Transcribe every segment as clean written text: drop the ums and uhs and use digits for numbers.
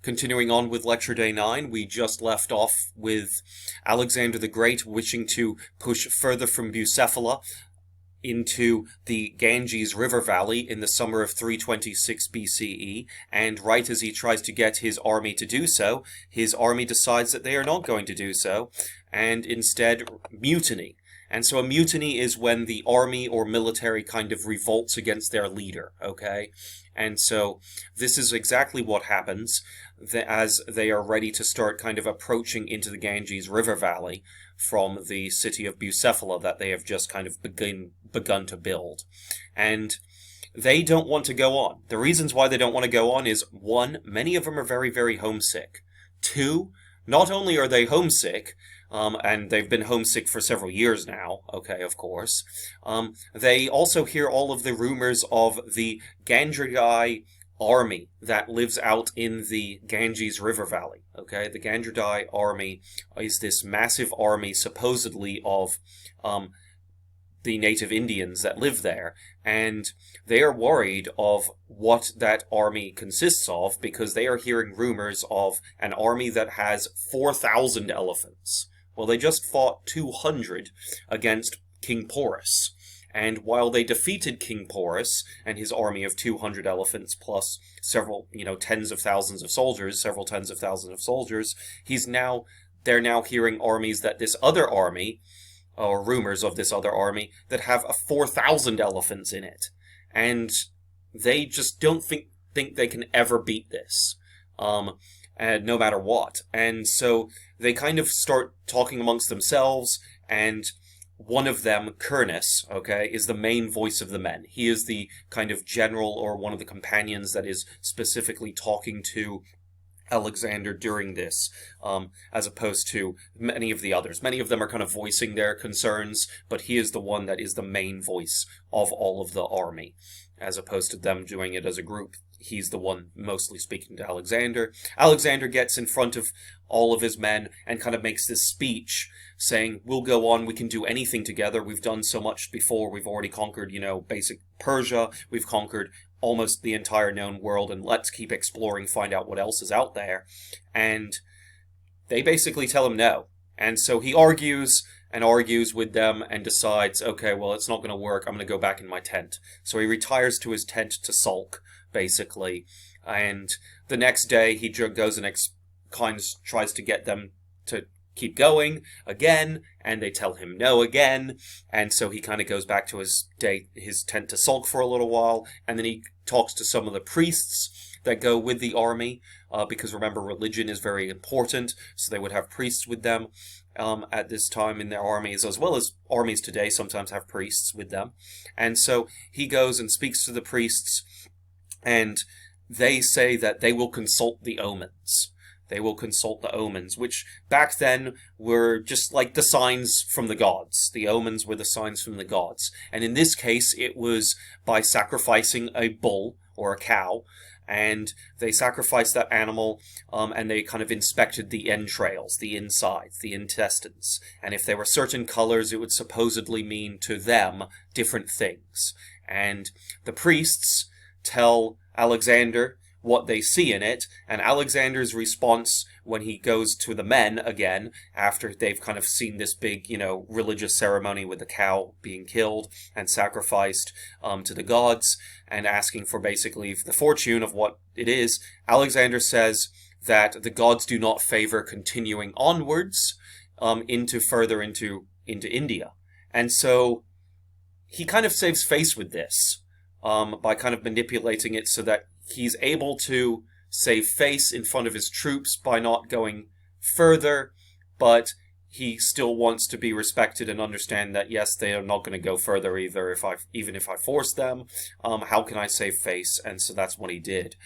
Continuing on with Lecture Day 9, we just left off with Alexander the Great wishing to push further from Bucephala into the Ganges River Valley in the summer of 326 BCE, and right as he tries to get his army to do so, his army decides that they are not going to do so, and instead mutiny. And so a mutiny is when the army or military kind of revolts against their leader, okay? And so this is exactly what happens as they are ready to start kind of approaching into the Ganges River Valley from the city of Bucephala that they have just kind of begun to build. And they don't want to go on. The reasons why they don't want to go on is, one, many of them are very, very homesick. Two, not only are they homesick, and they've been homesick for several years now, okay, of course, they also hear all of the rumors of the Gandhidai army that lives out in the Ganges River Valley, okay? The Gandhidai army is this massive army, supposedly, of the native Indians that live there, and they are worried of what that army consists of because they are hearing rumors of an army that has 4,000 elephants. Well, they just fought 200 against King Porus, and while they defeated King Porus and his army of 200 elephants plus several, tens of thousands of soldiers, several tens of thousands of soldiers, they're now hearing armies that this other army, or rumors of this other army, that have 4,000 elephants in it. And they just don't think they can ever beat this, and no matter what. And so they kind of start talking amongst themselves, and one of them, Cernus, okay, is the main voice of the men. He is the kind of general or one of the companions that is specifically talking to Alexander during this, as opposed to many of the others. Many of them are kind of voicing their concerns, but he is the one that is the main voice of all of the army, as opposed to them doing it as a group. He's the one mostly speaking to Alexander. Alexander gets in front of all of his men and kind of makes this speech saying, we'll go on, we can do anything together, we've done so much before, we've already conquered, basic Persia, we've conquered almost the entire known world, and let's keep exploring, find out what else is out there. And they basically tell him no. And so he argues and argues with them and decides, okay, well, it's not going to work, I'm going to go back in my tent. So he retires to his tent to sulk, basically. And the next day he goes and tries to get them to keep going again, and they tell him no again, and so he kind of goes back to his tent to sulk for a little while, and then he talks to some of the priests that go with the army, because remember, religion is very important, so they would have priests with them at this time in their armies, as well as armies today sometimes have priests with them. And so he goes and speaks to the priests, and they say that they will consult the omens. They will consult the omens, which back then were just like the signs from the gods. The omens were the signs from the gods. And in this case, it was by sacrificing a bull or a cow, and they sacrificed that animal, and they kind of inspected the entrails, the insides, the intestines. And if there were certain colors, it would supposedly mean to them different things. And the priests tell Alexander what they see in it, and Alexander's response when he goes to the men again, after they've kind of seen this big, religious ceremony with the cow being killed and sacrificed to the gods, and asking for basically the fortune of what it is, Alexander says that the gods do not favor continuing onwards further into India. And so he kind of saves face with this by kind of manipulating it so that he's able to save face in front of his troops by not going further, but he still wants to be respected and understand that, yes, they are not going to go further either even if I force them. How can I save face? And so that's what he did.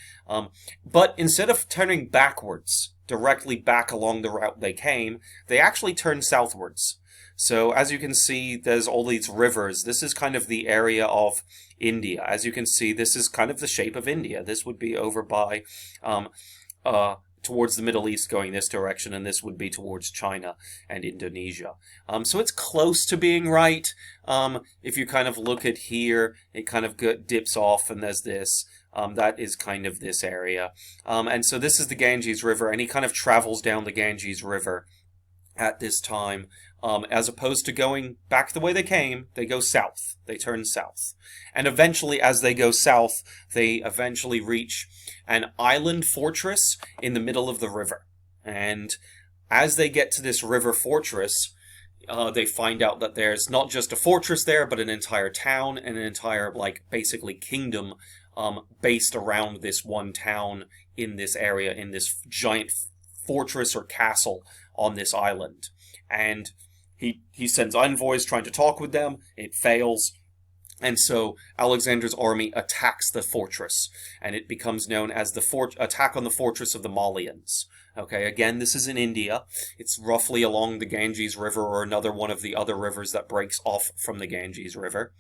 But instead of turning backwards, directly back along the route they came, they actually turned southwards. So as you can see, there's all these rivers. This is kind of the area of India. As you can see, this is kind of the shape of India. This would be over by towards the Middle East going this direction, and this would be towards China and Indonesia. So it's close to being right. If you kind of look at here, it kind of dips off, and there's this. That is kind of this area. And so this is the Ganges River, and he kind of travels down the Ganges River at this time. As opposed to going back the way they came, they go south. They turn south. And eventually, as they go south, they eventually reach an island fortress in the middle of the river. And as they get to this river fortress, they find out that there's not just a fortress there, but an entire town and an entire, like, basically kingdom based around this one town in this area, in this giant fortress or castle on this island. And he sends envoys trying to talk with them. It fails. And so Alexander's army attacks the fortress, and it becomes known as the attack on the fortress of the Malians. Okay, again, this is in India. It's roughly along the Ganges River, or another one of the other rivers that breaks off from the Ganges River.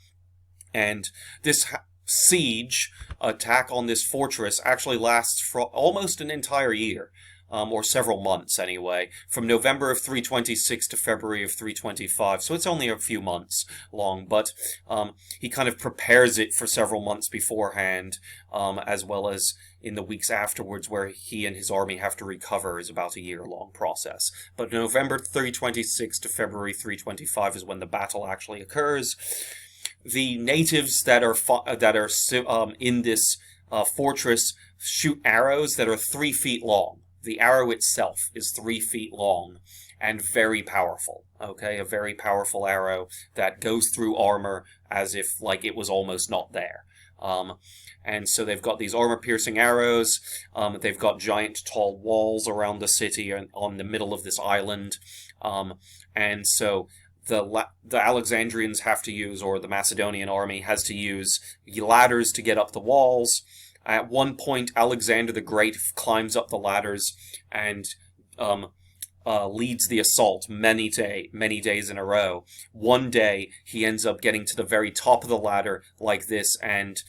And this siege, attack on this fortress, actually lasts for almost an entire year. Or several months anyway, from November of 326 to February of 325. So it's only a few months long, but he kind of prepares it for several months beforehand, as well as in the weeks afterwards, where he and his army have to recover, is about a year-long process. But November 326 to February 325 is when the battle actually occurs. The natives that are in this fortress shoot arrows that are 3 feet long. The arrow itself is 3 feet long and very powerful, okay? A very powerful arrow that goes through armor as if, like, it was almost not there. And so they've got these armor-piercing arrows. They've got giant, tall walls around the city on the middle of this island. And so the Alexandrians have to use, or the Macedonian army has to use, ladders to get up the walls. At one point, Alexander the Great climbs up the ladders and leads the assault many days in a row. One day, he ends up getting to the very top of the ladder like this, and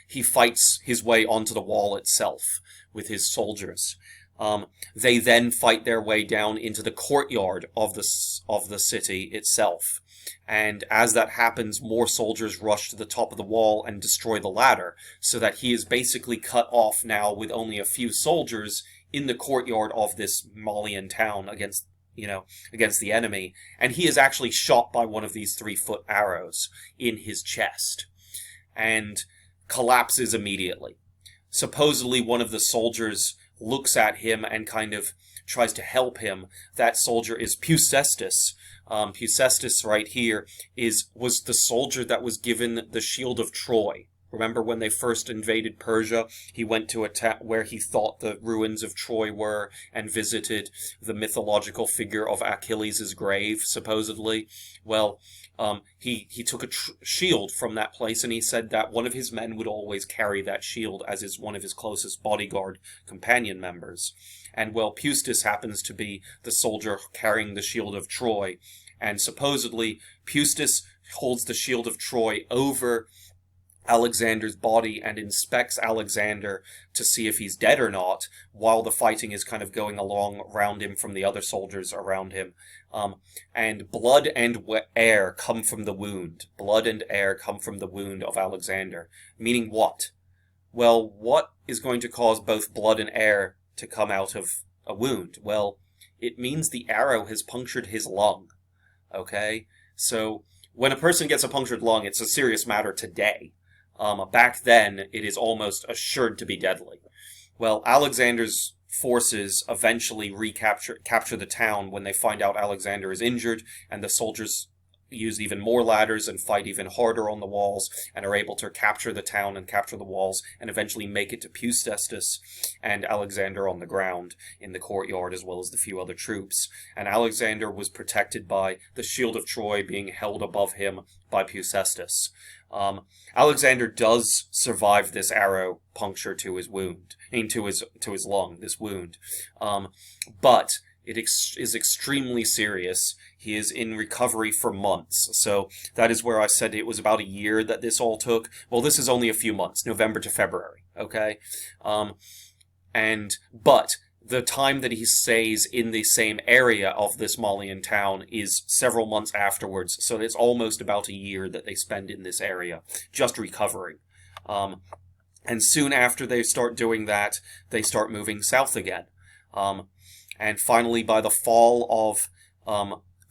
he fights his way onto the wall itself with his soldiers. They then fight their way down into the courtyard of the city itself. And as that happens, more soldiers rush to the top of the wall and destroy the ladder, so that he is basically cut off now with only a few soldiers in the courtyard of this Malian town against the enemy. And he is actually shot by one of these 3-foot arrows in his chest and collapses immediately. Supposedly one of the soldiers looks at him and kind of tries to help him. That soldier is Pusestus. Pusestus right here was the soldier that was given the Shield of Troy. Remember when they first invaded Persia, he went to attack where he thought the ruins of Troy were and visited the mythological figure of Achilles' grave, supposedly. Well, he took a shield from that place, and he said that one of his men would always carry that shield as one of his closest bodyguard companion members. And, well, Pustus happens to be the soldier carrying the Shield of Troy, and supposedly Pustus holds the Shield of Troy over Alexander's body and inspects Alexander to see if he's dead or not, while the fighting is kind of going along around him from the other soldiers around him. And blood and air come from the wound. Blood and air come from the wound of Alexander. Meaning what? Well, what is going to cause both blood and air to come out of a wound? Well, it means the arrow has punctured his lung. Okay? So, when a person gets a punctured lung, it's a serious matter today. Back then, it is almost assured to be deadly. Well, Alexander's forces eventually capture the town when they find out Alexander is injured, and the soldiers use even more ladders and fight even harder on the walls, and are able to capture the town and capture the walls, and eventually make it to Pusestus and Alexander on the ground in the courtyard, as well as the few other troops. And Alexander was protected by the Shield of Troy being held above him by Pusestus. Alexander does survive this arrow puncture to his wound, to his lung, this wound. But it is extremely serious. He is in recovery for months. So that is where I said it was about a year that this all took. Well, this is only a few months, November to February, okay? But the time that he stays in the same area of this Malian town is several months afterwards. So it's almost about a year that they spend in this area, just recovering. And soon after they start doing that, they start moving south again. And finally, by the fall of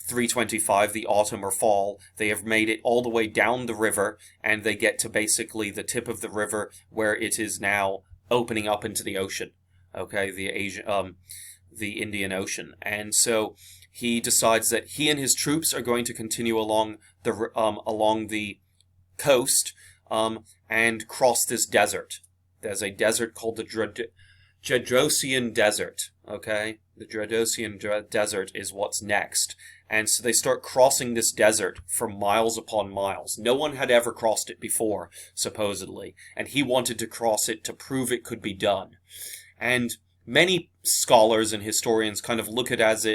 325, the autumn or fall, they have made it all the way down the river, and they get to basically the tip of the river where it is now opening up into the ocean. Okay, the Indian Ocean. And so he decides that he and his troops are going to continue along the coast and cross this desert. There's a desert called the Gedrosian Desert. Okay, the Gedrosian Desert is what's next. And so they start crossing this desert for miles upon miles. No one had ever crossed it before, supposedly, and he wanted to cross it to prove it could be done. And many scholars and historians kind of look at it as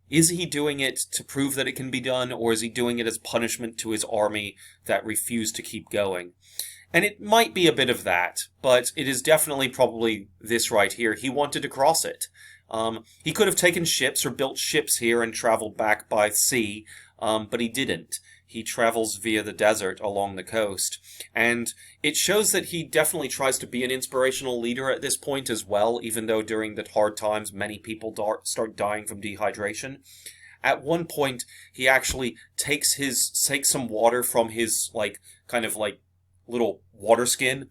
is he doing it to prove that it can be done, or is he doing it as punishment to his army that refused to keep going? And it might be a bit of that, but it is definitely probably this right here. He wanted to cross it. He could have taken ships or built ships here and traveled back by sea, but he didn't. He travels via the desert along the coast. And it shows that he definitely tries to be an inspirational leader at this point as well, even though during the hard times many people start dying from dehydration. At one point, he actually takes some water from his, little water skin,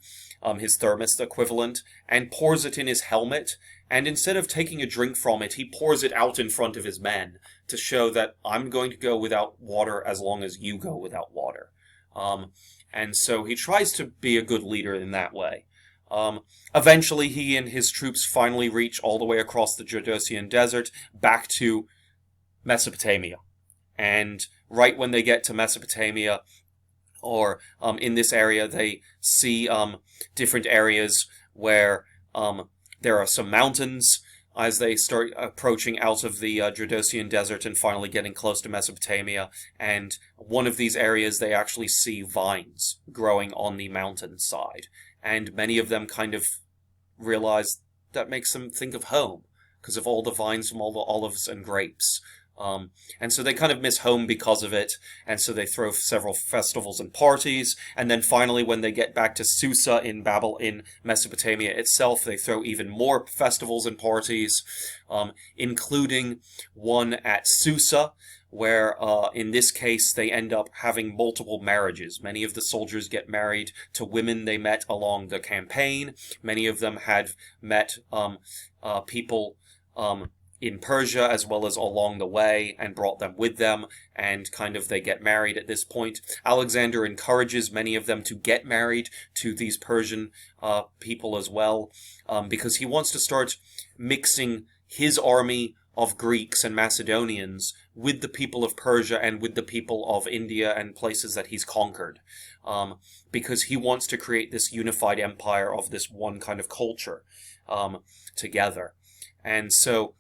his thermos equivalent, and pours it in his helmet. And instead of taking a drink from it, he pours it out in front of his men to show that I'm going to go without water as long as you go without water. And so he tries to be a good leader in that way. Eventually, he and his troops finally reach all the way across the Gedrosian Desert back to Mesopotamia. And right when they get to Mesopotamia, or in this area, they see different areas where there are some mountains as they start approaching out of the Gedrosian Desert and finally getting close to Mesopotamia. And one of these areas, they actually see vines growing on the mountainside. And many of them kind of realize that makes them think of home, because of all the vines from all the olives and grapes. And so they kind of miss home because of it, and so they throw several festivals and parties, and then finally when they get back to Susa in Mesopotamia itself, they throw even more festivals and parties, including one at Susa, where in this case they end up having multiple marriages. Many of the soldiers get married to women they met along the campaign. Many of them had met people in Persia as well as along the way and brought them with them, and kind of they get married at this point. Alexander encourages many of them to get married to these Persian people as well, because he wants to start mixing his army of Greeks and Macedonians with the people of Persia and with the people of India and places that he's conquered, because he wants to create this unified empire of this one kind of culture together. And so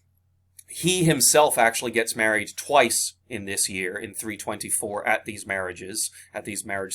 he himself actually gets married twice in this year, in 324, at these marriage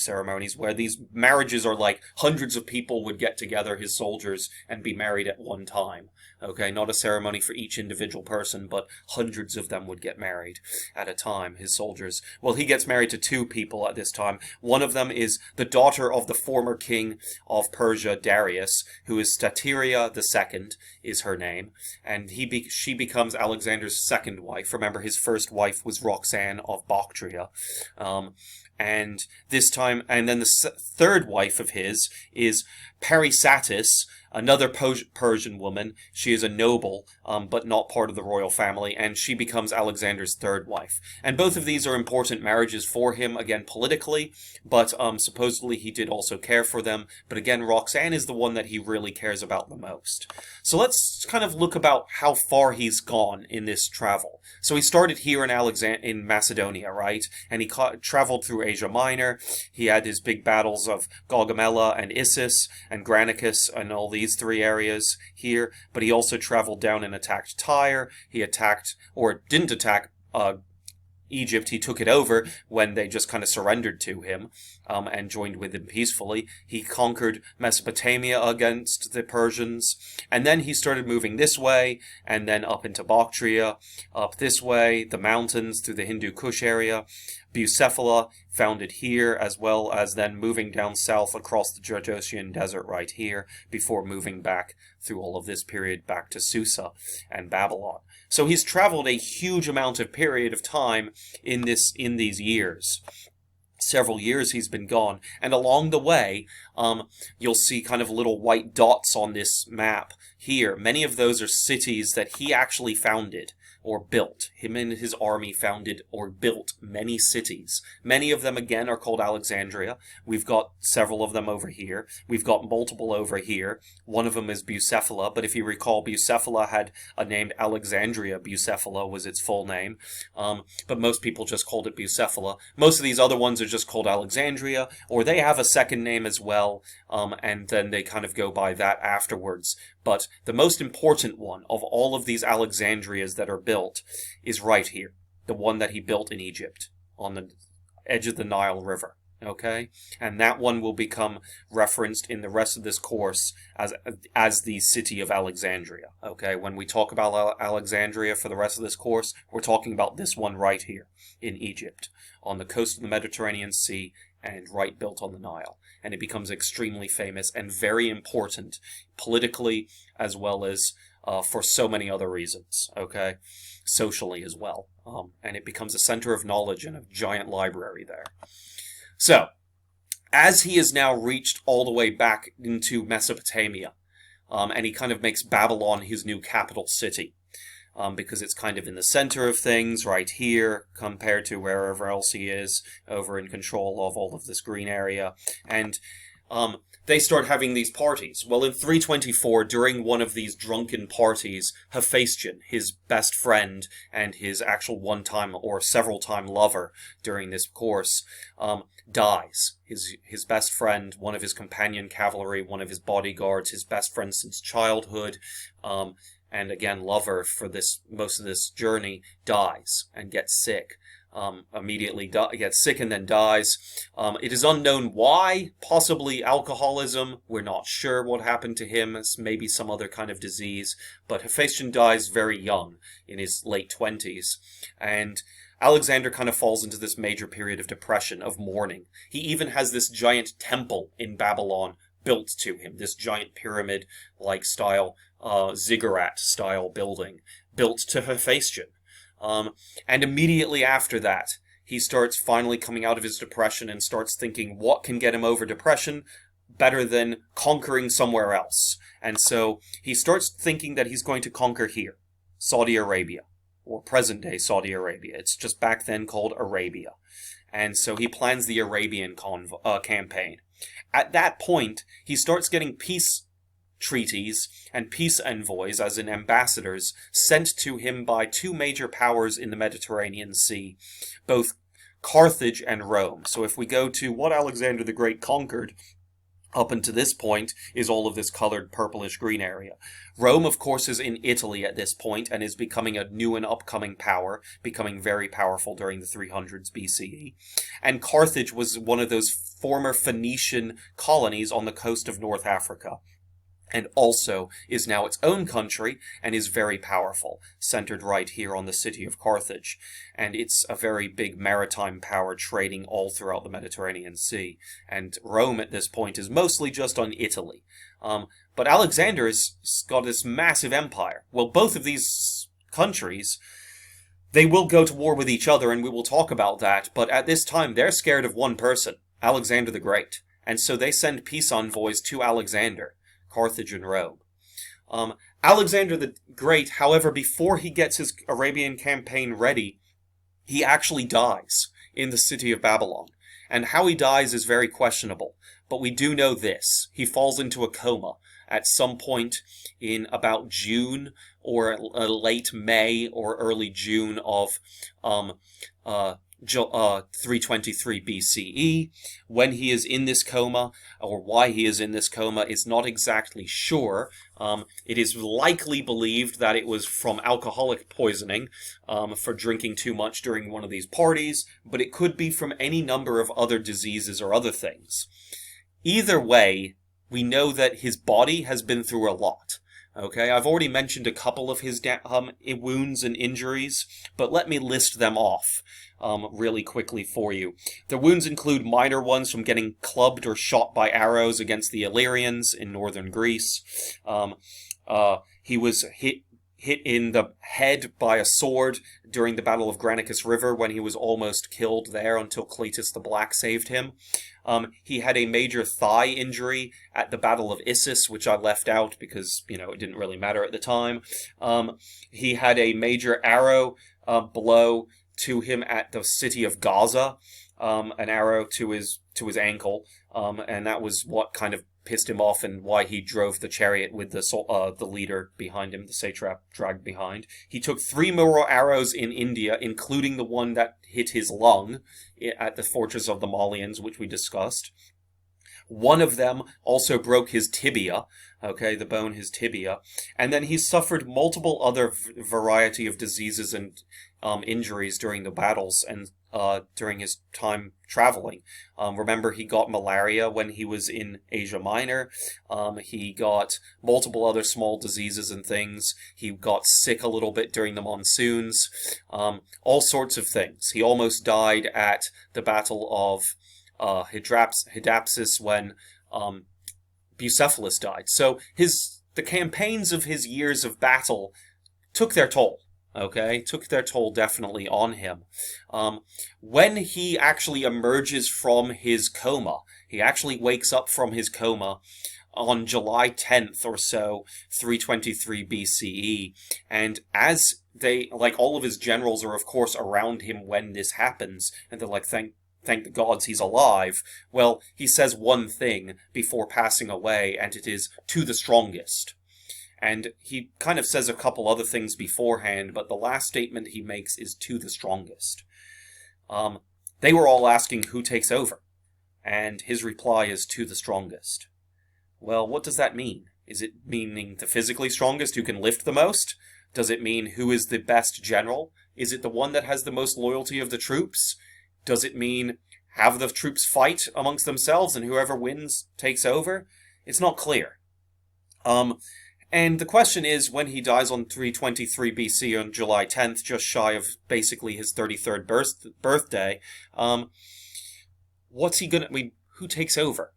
ceremonies, where these marriages are like hundreds of people would get together, his soldiers, and be married at one time. Okay, not a ceremony for each individual person, but hundreds of them would get married at a time, his soldiers. Well, he gets married to two people at this time. One of them is the daughter of the former king of Persia, Darius, who is Stateria II, is her name, and she becomes Alexander's second wife. Remember, his first wife was Roxanne of Bactria. And this time, and then the third wife of his is Parysatis, another Persian woman. She is a noble, but not part of the royal family, and she becomes Alexander's third wife. And both of these are important marriages for him, again, politically, but supposedly he did also care for them. But again, Roxanne is the one that he really cares about the most. So let's kind of look about how far he's gone in this travel. So he started here in Macedonia, right? And he traveled through Asia Minor. He had his big battles of Gaugamela and Issus and Granicus and all these three areas here, but he also traveled down and attacked Tyre. He attacked, or didn't attack, Egypt. He took it over when they just kind of surrendered to him and joined with him peacefully. He conquered Mesopotamia against the Persians, and then he started moving this way, and then up into Bactria, up this way, the mountains through the Hindu Kush area. Bucephala founded here, as well as then moving down south across the Jordanian desert right here, before moving back through all of this period back to Susa and Babylon. So he's traveled a huge amount of period of time in these years. Several years he's been gone, and along the way, you'll see kind of little white dots on this map here. Many of those are cities that he actually founded or built. Him and his army founded or built many cities. Many of them, again, are called Alexandria. We've got several of them over here. We've got multiple over here. One of them is Bucephala, but if you recall, Bucephala had a name, Alexandria Bucephala was its full name, but most people just called it Bucephala. Most of these other ones are just called Alexandria, or they have a second name as well, and then they kind of go by that afterwards. But the most important one of all of these Alexandrias that are built is right here. The one that he built in Egypt, on the edge of the Nile River. Okay? And that one will become referenced in the rest of this course as the city of Alexandria. Okay? When we talk about Alexandria for the rest of this course, we're talking about this one right here in Egypt, on the coast of the Mediterranean Sea, and right built on the Nile. And it becomes extremely famous and very important politically, as well as for so many other reasons, okay? Socially as well. And it becomes a center of knowledge and a giant library there. So, as he has now reached all the way back into Mesopotamia, and he kind of makes Babylon his new capital city, because it's kind of in the center of things right here compared to wherever else he is over in control of all of this green area. And they start having these parties. Well, in 324, during one of these drunken parties, Hephaestion, his best friend and his actual one-time or several-time lover during this course, dies. His best friend, one of his companion cavalry, one of his bodyguards, his best friend since childhood, and again, lover for most of this journey, dies and gets sick. Immediately gets sick and then dies. It is unknown why, possibly alcoholism. We're not sure what happened to him. It's maybe some other kind of disease. But Hephaestion dies very young, in his late 20s. And Alexander kind of falls into this major period of depression, of mourning. He even has this giant temple in Babylon built to him, this giant pyramid-like style, ziggurat-style building, built to Hephaestion. And immediately after that, he starts finally coming out of his depression and starts thinking, what can get him over depression better than conquering somewhere else? And so he starts thinking that he's going to conquer here, Saudi Arabia, or present-day Saudi Arabia. It's just back then called Arabia. And so he plans the Arabian campaign. At that point, he starts getting peace treaties and peace envoys, as in ambassadors, sent to him by two major powers in the Mediterranean Sea, both Carthage and Rome. So if we go to what Alexander the Great conquered, up until this point, is all of this colored purplish-green area. Rome, of course, is in Italy at this point and is becoming a new and upcoming power, becoming very powerful during the 300s BCE. And Carthage was one of those former Phoenician colonies on the coast of North Africa, and also is now its own country and is very powerful, centered right here on the city of Carthage. And it's a very big maritime power trading all throughout the Mediterranean Sea. And Rome at this point is mostly just on Italy. But Alexander has got this massive empire. Well, both of these countries, they will go to war with each other, and we will talk about that. But at this time, they're scared of one person, Alexander the Great. And so they send peace envoys to Alexander, Carthage and Rome. Alexander the Great, however, before he gets his Arabian campaign ready, he actually dies in the city of Babylon. And how he dies is very questionable. But we do know this. He falls into a coma at some point in about June or late May or early June of 323 BCE. When he is in this coma, or why he is in this coma, is not exactly sure. It is likely believed that it was from alcoholic poisoning, for drinking too much during one of these parties, but it could be from any number of other diseases or other things. Either way, we know that his body has been through a lot. Okay, I've already mentioned a couple of his wounds and injuries, but let me list them off really quickly for you. The wounds include minor ones from getting clubbed or shot by arrows against the Illyrians in northern Greece. He was hit in the head by a sword during the Battle of Granicus River when he was almost killed there until Cletus the Black saved him. He had a major thigh injury at the Battle of Issus, which I left out because, it didn't really matter at the time. He had a major arrow blow to him at the city of Gaza, an arrow to his ankle, and that was what kind of pissed him off and why he drove the chariot with the leader behind him, the satrap dragged behind. He took 3 more arrows in India, including the one that hit his lung at the fortress of the Malians, which we discussed. One of them also broke his tibia, the bone, his tibia. And then he suffered multiple other variety of diseases and injuries during the battles and during his time traveling. Remember, he got malaria when he was in Asia Minor. He got multiple other small diseases and things. He got sick a little bit during the monsoons. All sorts of things. He almost died at the Battle of Hydaspes when Bucephalus died. So the campaigns of his years of battle took their toll. Took their toll definitely on him. When he actually emerges from his coma, he actually wakes up from his coma on July 10th or so, 323 BCE, and as all of his generals are of course around him when this happens, and they're like, thank the gods he's alive. Well, he says one thing before passing away, and it is, "to the strongest." And he kind of says a couple other things beforehand, but the last statement he makes is "to the strongest." They were all asking who takes over, and his reply is "to the strongest." Well, what does that mean? Is it meaning the physically strongest who can lift the most? Does it mean who is the best general? Is it the one that has the most loyalty of the troops? Does it mean have the troops fight amongst themselves and whoever wins takes over? It's not clear. And the question is, when he dies on 323 BC on July 10th, just shy of basically his 33rd birthday, what's he gonna... who takes over?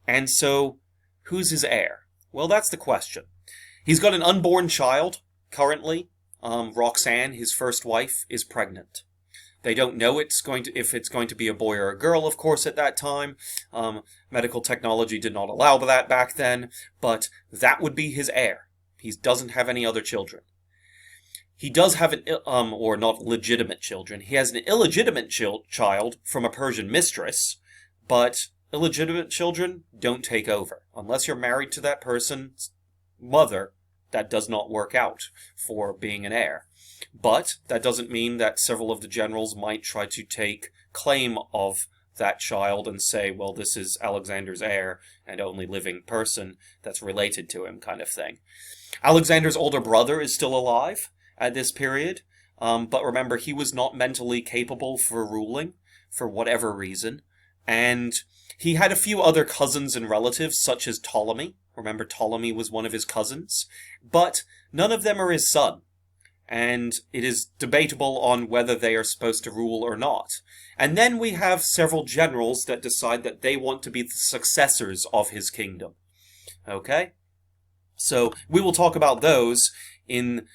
And so, who's his heir? Well, that's the question. He's got an unborn child, currently. Roxanne, his first wife, is pregnant. They don't know if it's going to be a boy or a girl, of course, at that time. Medical technology did not allow that back then, but that would be his heir. He doesn't have any other children. He does have or not legitimate children. He has an illegitimate child from a Persian mistress, but illegitimate children don't take over. Unless you're married to that person's mother, that does not work out for being an heir. But that doesn't mean that several of the generals might try to take claim of that child and say, well, this is Alexander's heir and only living person that's related to him, kind of thing. Alexander's older brother is still alive at this period, but remember, he was not mentally capable for ruling for whatever reason, and he had a few other cousins and relatives, such as Ptolemy. Remember, Ptolemy was one of his cousins, but none of them are his son. And it is debatable on whether they are supposed to rule or not. And then we have several generals that decide that they want to be the successors of his kingdom. Okay? So we will talk about those in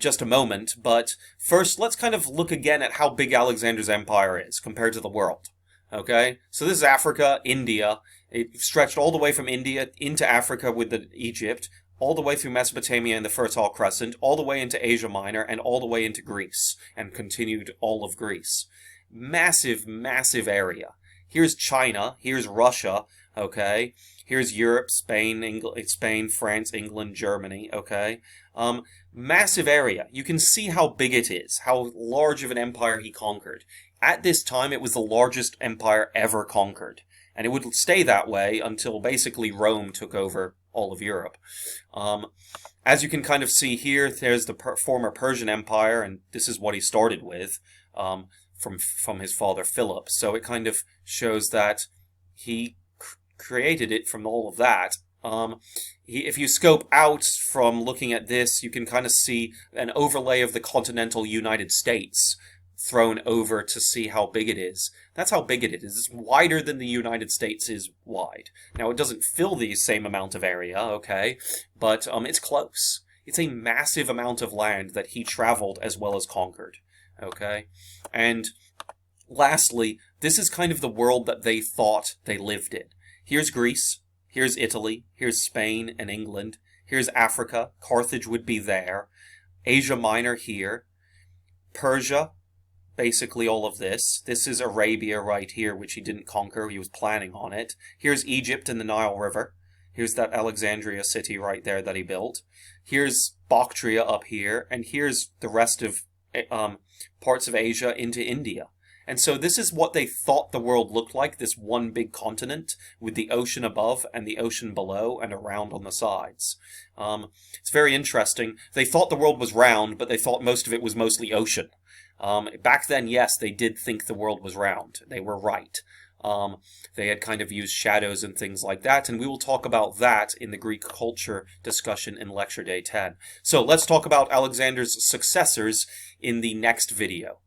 just a moment, but first let's kind of look again at how big Alexander's empire is compared to the world. Okay? So this is Africa, India. It stretched all the way from India into Africa with Egypt, all the way through Mesopotamia and the Fertile Crescent, all the way into Asia Minor, and all the way into Greece, and continued all of Greece. Massive, massive area. Here's China, here's Russia, okay? Here's Europe, Spain, France, England, Germany, okay? Massive area. You can see how big it is, how large of an empire he conquered. At this time, it was the largest empire ever conquered, and it would stay that way until basically Rome took over all of Europe. As you can kind of see here, there's the former Persian Empire, and this is what he started with from his father Philip. So it kind of shows that he created it from all of that. If you scope out from looking at this, you can kind of see an overlay of the continental United States thrown over to see how big it is. That's how big it is. It's wider than the United States is wide. Now, it doesn't fill the same amount of area, okay, but it's close. It's a massive amount of land that he traveled as well as conquered, okay? And lastly, this is kind of the world that they thought they lived in. Here's Greece, here's Italy, here's Spain and England, here's Africa, Carthage would be there, Asia Minor here, Persia, basically all of this. This is Arabia right here, which he didn't conquer. He was planning on it. Here's Egypt and the Nile River. Here's that Alexandria city right there that he built. Here's Bactria up here. And here's the rest of parts of Asia into India. And so this is what they thought the world looked like, this one big continent with the ocean above and the ocean below and around on the sides. It's very interesting. They thought the world was round, but they thought most of it was mostly ocean. Back then, yes, they did think the world was round. They were right. They had kind of used shadows and things like that, and we will talk about that in the Greek culture discussion in Lecture Day 10. So let's talk about Alexander's successors in the next video.